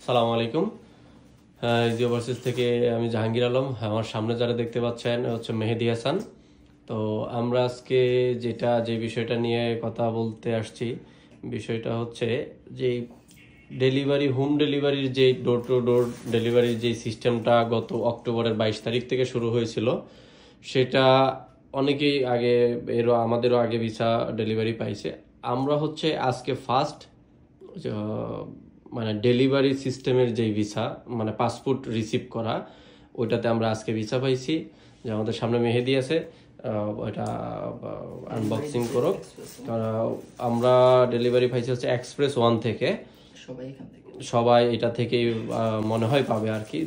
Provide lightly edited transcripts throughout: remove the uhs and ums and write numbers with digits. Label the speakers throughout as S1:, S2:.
S1: আসসালামু আলাইকুম। জিও ভার্সেস থেকে আমি জাহাঙ্গীর আলম। আমার সামনে যারা দেখতে পাচ্ছেন হচ্ছে মেহেদি হাসান। তো আমরা আজকে যে বিষয়টা নিয়ে কথা বলতে আসছি, বিষয়টা হচ্ছে যে হোম ডেলিভারির যে ডোর টু ডোর ডেলিভারির যে সিস্টেমটা গত অক্টোবরের 22 তারিখ থেকে শুরু হয়েছিল, সেটা অনেকেই আমাদেরও আগে ভিসা ডেলিভারি পাইছে। আমরা হচ্ছে আজকে ফার্স্ট মানে ডেলিভারি সিস্টেমের যে ভিসা, মানে পাসপোর্ট রিসিভ করা, ওইটাতে আমরা আজকে ভিসা পাইছি। যে আমাদের সামনে মেহেদি আছে, ওইটা আনবক্সিং করো। আমরা ডেলিভারি পাইছি হচ্ছে এক্সপ্রেস ওয়ান থেকে। সবাই এটা থেকেই মনে হয় পাবে আর কি,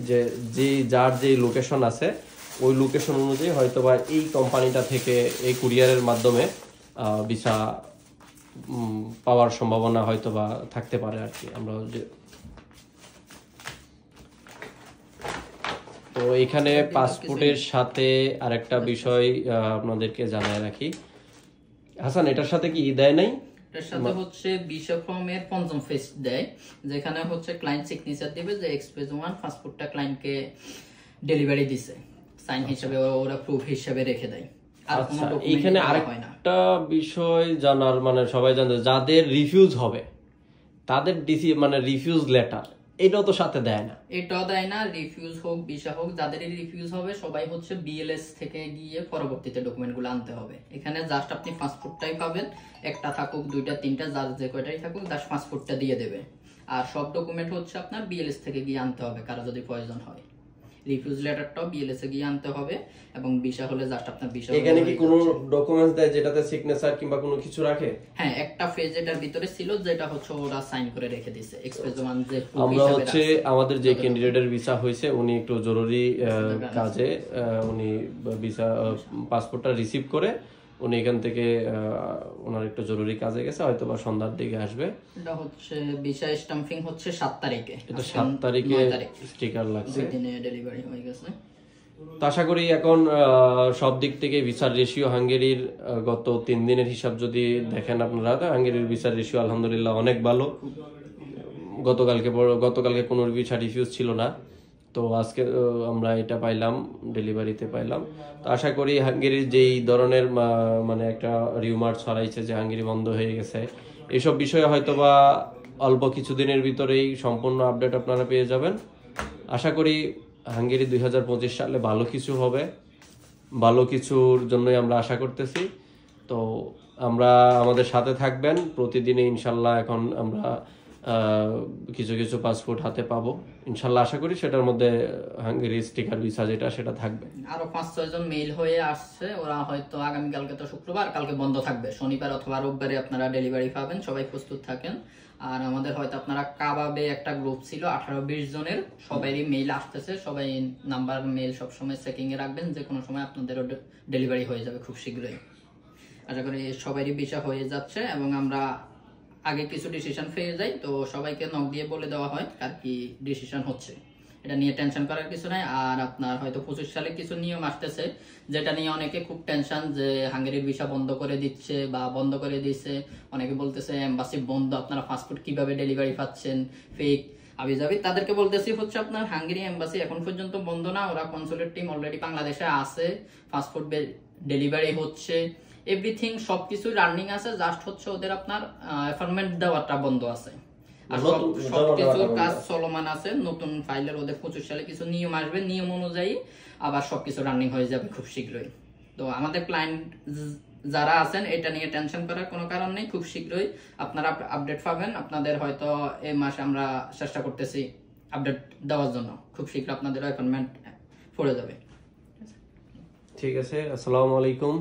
S1: যে যার যে লোকেশন আছে ওই লোকেশন অনুযায়ী হয়তোবা এই কোম্পানিটা থেকে এই কুরিয়ারের মাধ্যমে ভিসা পাওয়ার সম্ভাবনা হয়তোবা থাকতে পারে আর কি। আমরা তো এখানে পাসপোর্টের সাথে আরেকটা বিষয় আপনাদেরকে জানায় রাখি। হাসান, এটার সাথে কি দেয় নাই?
S2: এটার সাথে হচ্ছে ভিসা ফর্মের পঞ্চম ফেজ দেয়, যেখানে হচ্ছে ক্লায়েন্ট সিগনেচার দিবে যে এক্সপ্রেস ওয়ান পাসপোর্টটা ক্লায়েন্টকে ডেলিভারি দিছে, সাইন হিসেবে ওরা প্রুফ হিসেবে রেখে দেয়।
S1: আচ্ছা, এখানে আরেকটা বিষয় জানার, মানে সবাই জানে যাদের রিফিউজ হবে তাদের রিফিউজ লেটার, এটাও তো সাথে দেয় না।
S2: এটাও দেয় না, রিফিউজ হোক ভিসা হোক, যাদেরই রিফিউজ হবে সবাই হচ্ছে বিএলএস থেকে গিয়ে পরবর্তীতে ডকুমেন্টগুলো আনতে হবে। এখানে জাস্ট আপনি পাসপোর্টটাই পাবেন, একটা থাকুক দুইটা তিনটা যার যে কয়টাই থাকুক, জাস্ট পাসপোর্টটা দিয়ে দেবে। আর সব ডকুমেন্ট হচ্ছে আপনার বিএলএস থেকে গিয়ে আনতে হবে কারো যদি প্রয়োজন হয়। রিফিউজ লেটারটাও বিএলএস এ গিয়ে আনতে হবে, এবং ভিসা হলে জাস্ট আপনার ভিসা।
S1: এখানে কি কোনো ডকুমেন্টস দেয় যেটাতে সিগনেচার কিংবা কোনো কিছু রাখে?
S2: হ্যাঁ, একটা ফেজ এটার ভিতরে ছিল, যেটা হচ্ছে ওরা সাইন করে রেখে দিয়েছে এক্সপ্রেস ওয়ান। যে
S1: আমরা হচ্ছে আমাদের যে ক্যান্ডিডেটের ভিসা হয়েছে, উনি একটু জরুরি কাজে উনি ভিসা পাসপোর্টটা রিসিভ করে উনি এখান থেকে ওনার একটু জরুরি কাজে গেছে, হয়তো বা সন্ধ্যার দিকে আসবে।
S2: এটা হচ্ছে ভিসা স্ট্যাম্পিং হচ্ছে 7 তারিখে,
S1: এটা 7 তারিখে স্টিকার লাগছে,
S2: দিনে ডেলিভারি হয়ে গেছে।
S1: তো আশা করি এখন সব দিক থেকে ভিসার রেশিও হাঙ্গেরির গত 3 দিনের হিসাব যদি দেখেন আপনারা, হাঙ্গেরির ভিসার রেশিও আলহামদুলিল্লাহ অনেক ভালো। গতকালকে কোনো ভিসা রিফিউজ ছিল না, তো আজকে আমরা এটা পাইলাম, ডেলিভারিতে পাইলাম। তো আশা করি হাঙ্গেরির যেই ধরনের মানে একটা রিউমার ছড়াইছে যে হাঙ্গেরি বন্ধ হয়ে গেছে, এসব বিষয়ে হয়তোবা অল্প কিছুদিনের ভিতরেই সম্পূর্ণ আপডেট আপনারা পেয়ে যাবেন। আশা করি হাঙ্গেরি 2025 সালে ভালো কিছু হবে, ভালো কিছুর জন্যই আমরা আশা করতেছি। তো আমরা আমাদের সাথে থাকবেন প্রতিদিনই ইনশাল্লাহ। এখন আমরা কিছু কিছু পাসপোর্ট হাতে পাবো ইনশাল্লাহ, আশা করি সেটার মধ্যে হাঙ্গেরি স্টিকার ভিসা যেটা সেটা থাকবে।
S2: আরো 5-6 জন মেইল হয়ে আসছে, ওরা হয়তো আগামীকালকে তো শুক্রবার, কালকে বন্ধ থাকবে, শনিবার অথবা রোববারে আপনারা ডেলিভারি পাবেন, সবাই প্রস্তুত থাকেন। আর আমাদের হয়তো আপনারা কাবাবে একটা গ্রুপ ছিল 18-20 জনের, সবারই মেইল আসতেছে, সবাই নাম্বার মেইল সবসময় চেকিং এ রাখবেন, যে কোনো সময় আপনাদেরও ডেলিভারি হয়ে যাবে খুব শীঘ্রই। আশা করি সবারই ভিসা হয়ে যাচ্ছে, এবং আমরা আগে কিছু ডিসিশন পেয়ে যাই, তো সবাইকে নক দিয়ে বলে দেওয়া হয় আর কি ডিসিশন হচ্ছে। এটা নিয়ে টেনশন করার কিছু নাই। আর আপনার হয়তো 25 সালে কিছু নিয়ম আসতেছে, যেটা নিয়ে অনেকে খুব টেনশন, যে হাঙ্গেরির ভিসা বন্ধ করে দিচ্ছে বা বন্ধ করে দিচ্ছে। অনেকে বলতেছে এমবাসি বন্ধ, আপনারা পাসপোর্ট কিভাবে ডেলিভারি পাচ্ছেন, ফেক আবিজাবি। তাদেরকে বলতেছি হচ্ছে আপনার হাঙ্গেরি এমবাসি এখন পর্যন্ত বন্ধ না, ওরা কনসুলেট টিম অলরেডি বাংলাদেশে আছে, পাসপোর্ট ডেলিভারি হচ্ছে, এভরিথিং সবকিছু রানিং আছে, জাস্ট হচ্ছে ওদের আপনার অ্যাপয়েন্টমেন্ট দেওয়াটা বন্ধ আছে। আর সবকিছুর কাজ চলমান আছে। নতুন ফাইলের ওদের 25 সালে কিছু নিয়ম আসবে, নিয়ম অনুযায়ী আবার সবকিছু রানিং হয়ে যাবে খুব শীঘ্রই। তো আমাদের ক্লায়েন্ট যারা আছেন, এটা নিয়ে টেনশন করার কোনো কারণ নেই, খুব শীঘ্রই আপনারা আপডেট পাবেন। আপনাদের হয়তো এই মাসে আমরা চেষ্টা করতেছি আপডেট দেওয়ার জন্য, খুব শীঘ্র আপনাদের অ্যাপয়েন্টমেন্ট পড়ে যাবে।
S1: ঠিক আছে, আসসালামু আলাইকুম।